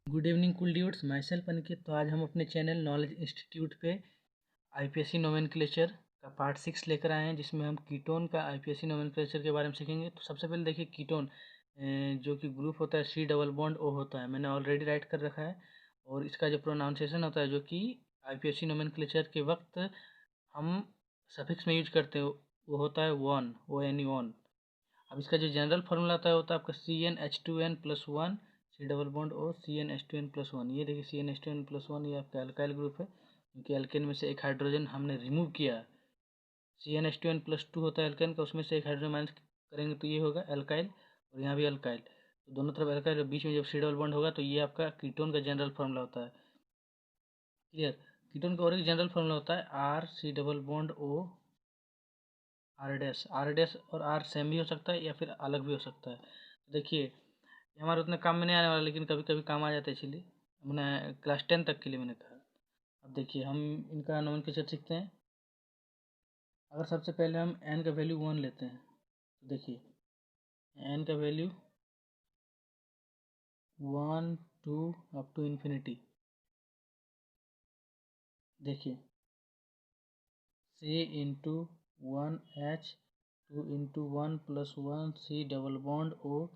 Good evening cool dudes, my self Aniket. तो आज हम अपने चैनल नॉलेज इंस्टीट्यूट पे आईपीएससी नोमेनक्लेचर का पार्ट 6 लेकर आए हैं, जिसमें हम कीटोन का आईपीएससी नोमेनक्लेचर के बारे में सीखेंगे। तो सबसे पहले देखिए, कीटोन जो कि ग्रुप होता है सी डबल बॉन्ड ओ होता है, मैंने ऑलरेडी राइट कर रखा है। और इसका जो प्रोनाउंसिएशन होता है, जो कि आईपीएससी नोमेनक्लेचर के वक्त हम सफिक्स में यूज करते हैं, वो होता है one, O N E one. अब इसका जो जनरल फार्मूला होता है आपका CnH2n+1 C double bond O CnH2n+1। ये देखिए CnH2n+1, ये आपका अल्काइल ग्रुप है, क्योंकि एल्केन में से एक हाइड्रोजन हमने रिमूव किया। CnH2n+2 होता है एल्केन का, उसमें से एक हाइड्रोजन माइनस करेंगे तो ये होगा अल्काइल, और यहाँ भी अल्काइल। तो दोनों तरफ अल्काइल, बीच में जब सी डबल बॉन्ड होगा तो ये आपका कीटोन का जनरल फार्मूला होता है। क्लियर। कीटोन का और एक जनरल फार्मूला होता है R, C double bond O, R dash और R सेम भी हो सकता है या फिर अलग भी हो सकता है। तो देखिए, ये हमारे उतने काम में नहीं आने वाला, लेकिन कभी कभी काम आ जाता है, इसीलिए मैंने क्लास 10 तक के लिए मैंने कहा। अब देखिए, हम इनका नोमेनक्लेचर सीखते हैं। अगर सबसे पहले हम n का वैल्यू 1 लेते हैं, तो देखिए n का वैल्यू 1 2 अप टू इन्फिनिटी। देखिए C/1H 2/1+1 C double bond O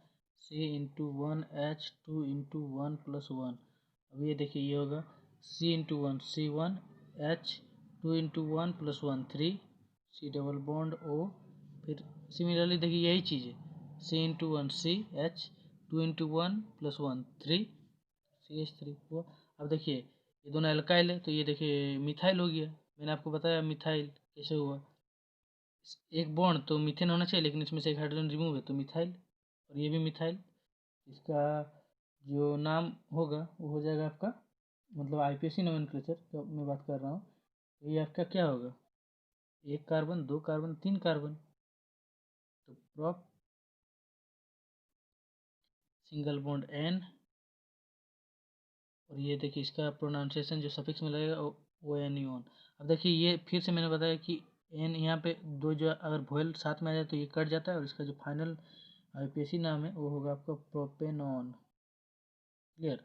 C/1H 2/1+1। अब ये देखिए, ये होगा C/1 C1H 2/1+1 3 C double bond O। फिर सिमिलरली देखिए यही चीज़ है, C/1 CH 2/1+1 3 CH3 हुआ। अब देखिए, ये दोनों एल्काइल है, तो ये देखिए मिथाइल हो गया। मैंने आपको बताया मिथाइल कैसे हुआ। एक बॉन्ड तो मीथेन होना चाहिए, लेकिन इसमें से एक हाइड्रोजन रिमूव है तो मिथाइल, और ये भी मिथाइल। इसका जो नाम होगा वो हो जाएगा आपका, मतलब आईपीएससी नोमेनक्लेचर का मैं बात कर रहा हूँ, तो ये आपका क्या होगा, एक कार्बन, दो कार्बन, तीन कार्बन, तो प्रॉप सिंगल बॉन्ड N। और ये देखिए, इसका प्रोनाउंसिएशन जो सफिक्स में लगेगा वो एन ई ओन। अब देखिए, ये फिर से मैंने बताया कि एन यहाँ पे दो, जो अगर वोवेल साथ में आ जाए तो ये कट जाता है, और इसका जो फाइनल आईपीएससी नाम है वो होगा आपका प्रोपेनॉन। क्लियर।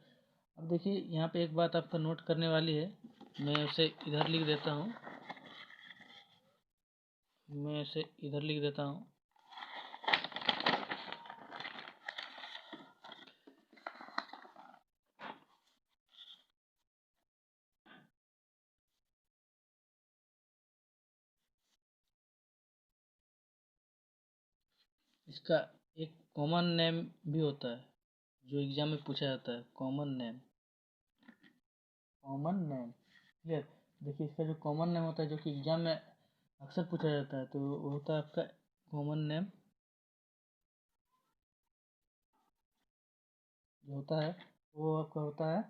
अब देखिए, यहाँ पे एक बात आपका नोट करने वाली है, मैं उसे इधर लिख देता हूँ, मैं इसे इधर लिख देता हूँ। इसका एक कॉमन नेम भी होता है, जो एग्जाम में पूछा जाता है, common name, common name. Clear. देखिए, इसका जो कॉमन नेम होता है, जो कि एग्जाम में अक्सर पूछा जाता है, तो वो होता है आपका कॉमन नेम, जो होता है वो आपका होता है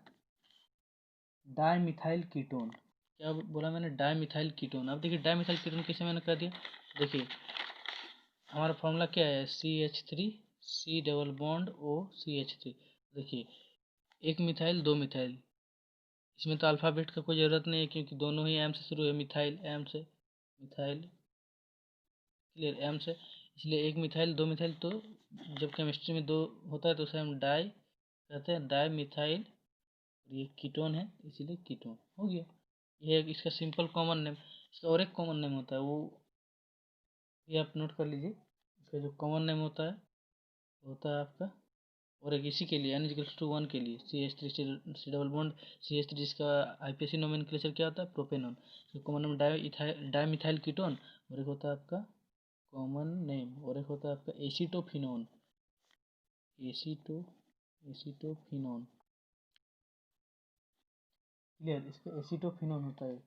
डाईमिथाइल कीटोन। क्या बोला मैंने, डाईमिथाइल कीटोन। अब देखिए, डाईमिथाइल कीटोन कैसे मैंने कर दिया। देखिए, हमारा फॉर्मूला क्या है, CH3 C double bond O CH3। देखिए, एक मिथाइल, दो मिथाइल, इसमें तो अल्फ़ाबेट का कोई ज़रूरत नहीं है, क्योंकि दोनों ही एम से शुरू है, मिथाइल एम से, मिथाइल, क्लियर, एम से। इसलिए एक मिथाइल, दो मिथाइल, तो जब केमिस्ट्री में दो होता है तो उसे हम डाई कहते हैं, डाई मिथाइल। ये कीटोन है, इसीलिए कीटोन हो गया। ये एक इसका सिंपल कॉमन नेम। इसका और एक कॉमन नेम होता है, वो ये आप नोट कर लीजिए। इसका जो कॉमन नेम होता है वो होता है आपका, और एक इसी के लिए N=1 के लिए CH3 C double bond CH3, जिसका आईपीएससी नोमेनक्लेचर क्या होता है, प्रोपेनॉन। तो कॉमन नेम डाईमिथाइल कीटोन, और एक होता है आपका कॉमन नेम, और एक होता है आपका एसीटोफिनोन, एसीटोफिनोन। क्लियर। इसका एसीटोफिनोन होता है।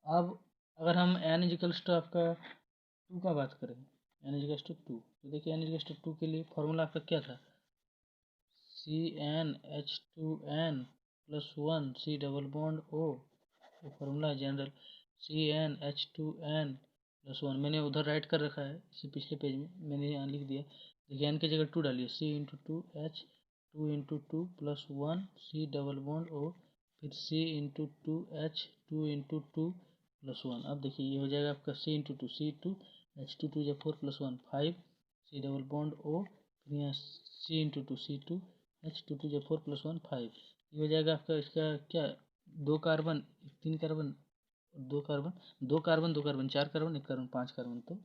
अब अगर हम N=2 आपका 2 का बात करें, N=2, तो देखिए N=2 के लिए फॉर्मूला आपका क्या था, CnH2n+1 C double bond O। वो फार्मूला है जनरल, CnH2n+1। मैंने उधर राइट कर रखा है, इसी पिछले पेज में मैंने यहाँ लिख दिया। देखिए, n की जगह 2 डालिए, C×2H 2×2+1 C double bond O, फिर C×2H 2×2+1। अब देखिए, ये हो जाएगा आपका C×2 C2 H2 2 4+1 5 C double bond O, फिर यहाँ C×2 C2 H2 जब 4 + 1 5, ये हो जाएगा आपका इसका क्या, 2 carbon 3 carbon 2 carbon 2 carbon 2 carbon 4 carbon 1 carbon 5 carbon, तो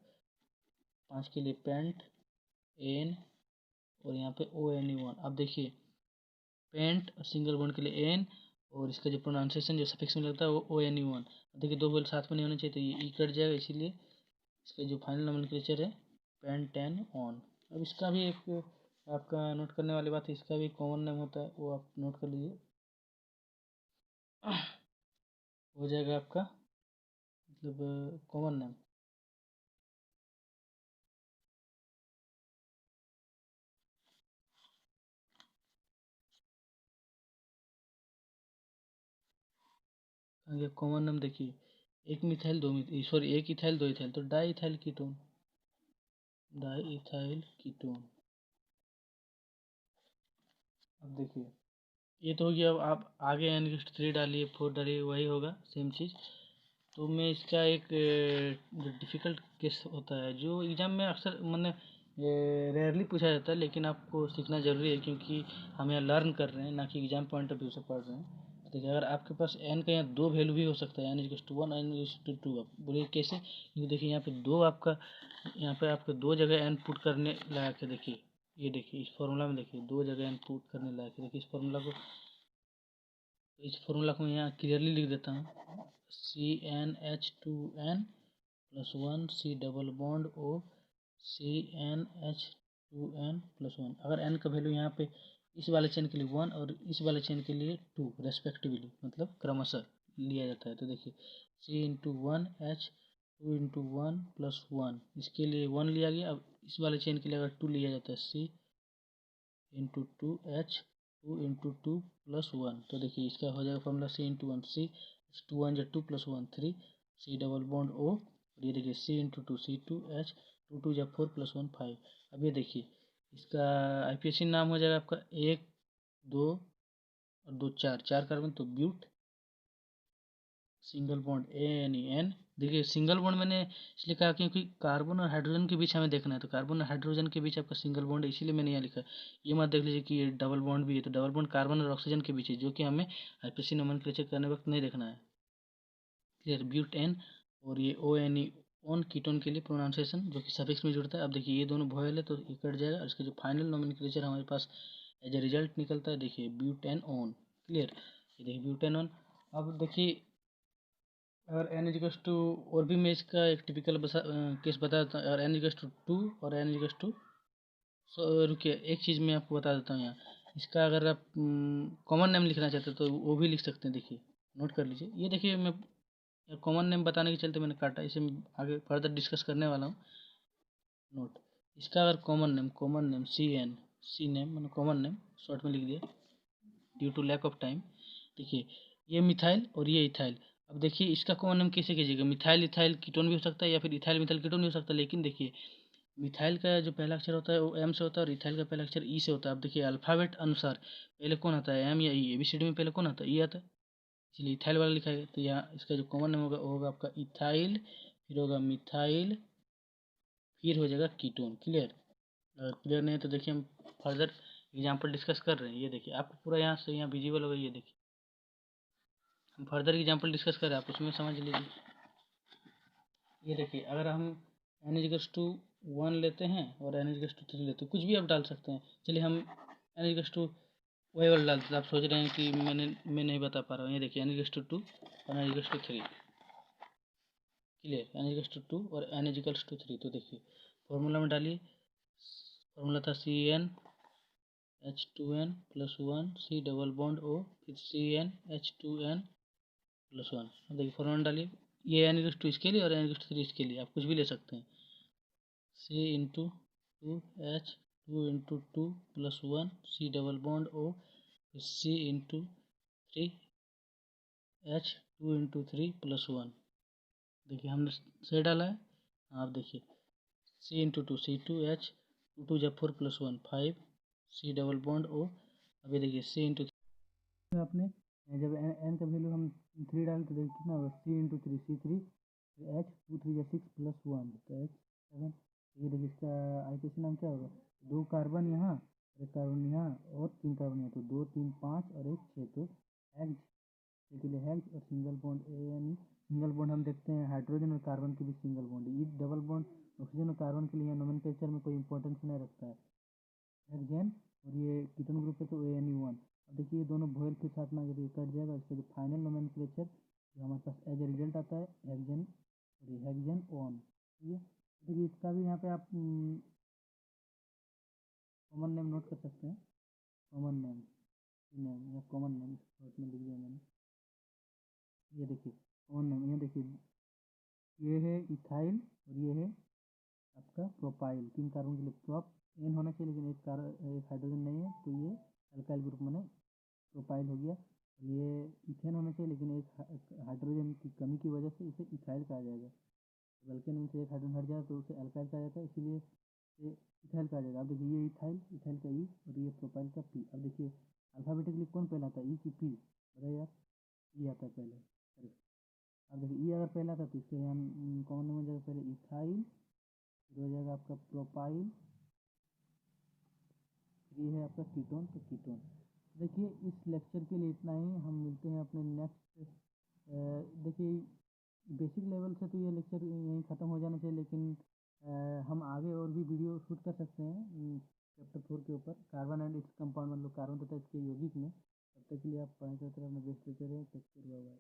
5 के लिए पेंट एन और यहाँ पे ONE1। अब देखिए पेंट और सिंगल बॉन्ड के लिए एन और इसका जो प्रोनाउंसिएशन जो सफिक्स में लगता है वो ONE1। देखिए दो बोल साथ में नहीं होने चाहिए तो ये कट जाएगा, इसीलिए इसका जो फाइनल नोमेनक्लेचर है पेंटेन ऑन। अब इसका भी एक आपका नोट करने वाली बात है, इसका भी कॉमन नेम होता है, वो आप नोट कर लीजिए। हो जाएगा आपका मतलब कॉमन नेम। आगे कॉमन नेम देखिए, एक मिथाइल दो मिथाइल सॉरी एक इथाइल दो इथाइल, तो di ethyl ketone, di ethyl ketone. अब देखिए ये तो हो गया। अब आप आगे N3 डालिए 4 डालिए, वही होगा सेम चीज़। तो मैं इसका एक जो डिफ़िकल्ट केस होता है जो एग्ज़ाम में अक्सर मैंने रेयरली पूछा जाता है, लेकिन आपको सीखना ज़रूरी है क्योंकि हम यहाँ लर्न कर रहे हैं ना कि एग्ज़ाम पॉइंट ऑफ व्यू से पढ़ रहे हैं। तो देखिए अगर आपके पास n का यहाँ दो वैल्यू भी हो सकता है, n=1 n=2। आप बोलिए कैसे, क्योंकि देखिए यहाँ पे दो आपका यहाँ पे आपको दो जगह n पुट करने लायक है। देखिए ये देखिए इस फॉर्मूला में देखिए दो जगह n पुट करने लायक है। देखिए इस फॉर्मूला को मैं यहाँ क्लियरली लिख देता हूँ, CnH2n+1 C double bond O CnH2n+1। अगर n का वैल्यू यहाँ पे इस वाले चेन के लिए 1 और इस वाले चेन के लिए 2 रेस्पेक्टिवली, मतलब क्रमशः लिया जाता है। तो देखिए C×1H2×1+1, इसके लिए 1 लिया गया। अब इस वाले चेन के लिए अगर 2 लिया जाता है, C×2H2×2+1, तो देखिए इसका हो जाएगा formula C×1 C, 2 1 3 C double bond O, और ये देखिए C×2 C2H, 2 2 4 + 1 5। अब ये देखिए इसका IPSC नाम हो जाएगा आपका 1 2 और 2 4 कार्बन, तो ब्यूट सिंगल बॉन्ड ANN। देखिए सिंगल बॉन्ड मैंने इसलिए कहा क्योंकि कार्बन और हाइड्रोजन के बीच हमें देखना है, तो कार्बन और हाइड्रोजन के बीच आपका सिंगल बॉन्ड है, इसीलिए मैंने यहाँ लिखा। ये मत देख लीजिए कि ये डबल बॉन्ड भी है, तो डबल बॉन्ड कार्बन और ऑक्सीजन के बीच है, जो कि हमें IPSC नोमेनक्लेचर करने वक्त नहीं देखना है। क्लियर, ब्यूट एन और ये ONE ऑन कीटोन के लिए प्रोनाउंसिएशन जो कि सफिक्स में जुड़ता है। अब देखिए ये दोनों वोवेल है तो ये कट जाएगा, और इसका जो फाइनल नोमेनक्लेचर हमारे पास एज ए रिजल्ट निकलता है, देखिए ब्यूटेन ऑन। क्लियर, ये देखिए ब्यूटेन ऑन। अब देखिए अगर n=2, और भी मैं इसका एक टिपिकल केस बता देता हूँ। अगर n=2 और n=2, रुकिए एक चीज़ मैं आपको बता देता हूँ यहाँ। इसका अगर आप कॉमन नेम लिखना चाहते हो तो वो भी लिख सकते हैं। देखिए नोट कर लीजिए, ये देखिए मैं कॉमन नेम बताने के चलते मैंने काटा, इसे मैं आगे फर्दर डिस्कस करने वाला हूँ। नोट, इसका अगर कॉमन नेम सी नेम मैंने कॉमन नेम शॉर्ट में लिख दिया due to lack of time. देखिए ये मिथाइल और ये इथाइल। अब देखिए इसका कॉमन नेम कैसे कीजिएगा, मिथाइल इथाइल कीटोन भी हो सकता है या फिर इथाइल मिथाइल कीटोन भी हो सकता है, लेकिन देखिए मिथाइल का जो पहला अक्षर होता है वो M से होता है और इथाइल का पहला अक्षर E से होता है। अब देखिए अल्फ़ाबेट अनुसार पहले कौन आता है, M या E? ABCD में पहले कौन आता है, E आता है, इसलिए इथाइल वाला लिखा है। तो यहाँ इसका जो कॉमन नेम होगा वो होगा आपका इथाइल, फिर होगा मिथाइल, फिर हो जाएगा कीटोन। क्लियर, अगर क्लियर नहीं है तो देखिए हम फर्दर एग्जाम्पल डिस्कस कर रहे हैं। ये देखिए आपको पूरा यहाँ से यहाँ विजिबल होगा, ये देखिए हम फर्दर एग्जाम्पल डिस्कस कर रहे हैं, आप उसमें समझ लीजिए। ये देखिए अगर हम n=1 लेते हैं और n=3 लेते हैं, कुछ भी आप डाल सकते हैं। चलिए हम n= वही वाला डालते हैं। आप सोच रहे हैं कि मैं नहीं बता पा रहा हूँ। ये देखिए n=2 और n=3। क्लियर, n=2 और n=3। तो देखिए फॉर्मूला में डालिए, फॉर्मूला था CnH2n+1 C double bond O, फिर CnH2n+1। अब देखिए फॉर्मूला में डालिए, ये n=2 इसके लिए और n=3 इसके लिए, आप कुछ भी ले सकते हैं। C×2H2×2+1 C double bond O, C×3H2×3+1। देखिए हमने सही डाला है। आप देखिए C×2 C2H, 2 2 4 + 1 5 C double bond O। अभी देखिए C×3 आपने जब n का वैल्यू हम 3 डालें तो देखिए कितना होगा, C×3 C3 H 2 3 6 + 1 तो H 7। ये देखिए इसका IPSC नाम क्या होगा, 2 कार्बन यहाँ एक कार्बन यहाँ और 3 कार्बन यहाँ, तो 2 3 5 और 1 6, तो हेक्स के लिए हेक्स। और सिंगल बॉन्ड यानी सिंगल बॉन्ड हम देखते हैं हाइड्रोजन और कार्बन के भी सिंगल बॉन्ड। ये डबल बॉन्ड ऑक्सीजन और कार्बन के लिए नोमेनक्लेचर में कोई इंपॉर्टेंस नहीं रखता है हेक्सेन। और ये कीटोन ग्रुप है तो ANE1। अब देखिए ये दोनों वोवेल के साथ में अगर ये कट जाएगा, इसका जो फाइनल नोमेनक्लेचर जो हमारे पास एज ए रिजल्ट आता है हेक्सेन, और ये हेक्सेन ON। ठीक है, देखिए इसका भी यहाँ पे आप कॉमन नेम नोट कर सकते हैं। कॉमन नेम नेम या कॉमन नेम शॉर्ट में लिख दिया मैंने। ये देखिए कॉमन नेम, ये देखिए ये है इथाइल और ये है आपका प्रोपाइल। 3 कार्बन के लिए प्रोप एन होना चाहिए, लेकिन एक हाइड्रोजन नहीं है, तो ये अल्काइल ग्रुप में प्रोपाइल हो गया। ये इथेन होना चाहिए, लेकिन एक हाइड्रोजन की कमी की वजह से इसे इथाइल कहा जाएगा। बल्कि में से एक हाइड्रोजन हट जाए तो उसे अल्काइल कहा जाता है, इसीलिए ये इथाइल कहा जाएगा। अब देखिए ये इथाइल, इथाइल का ई और ये प्रोपाइल का पी। अब देखिए अल्फाबेटिकली कौन पहला आता है, ई की पी? बताइए आप। ई आता है पहले। अब देखिए ई अगर पहला था तो इसके यहाँ कॉमन नेम हो जाएगा पहले इथाइल, फिर हो जाएगा आपका प्रोपाइल, ये है आपका कीटोन, तो कीटोन। देखिए इस लेक्चर के लिए इतना ही, हम मिलते हैं अपने नेक्स्ट। देखिए बेसिक लेवल से तो ये लेक्चर यहीं ख़त्म हो जाना चाहिए, लेकिन हम आगे और भी वीडियो शूट कर सकते हैं चैप्टर 4 के ऊपर, कार्बन एंड इट्स कंपाउंड, मतलब कार्बन तथा इसके यौगिक में। तब तक के लिए आप पढ़ाई करते रहे, अपना बेस्ट देते रहे। Take care, bye bye.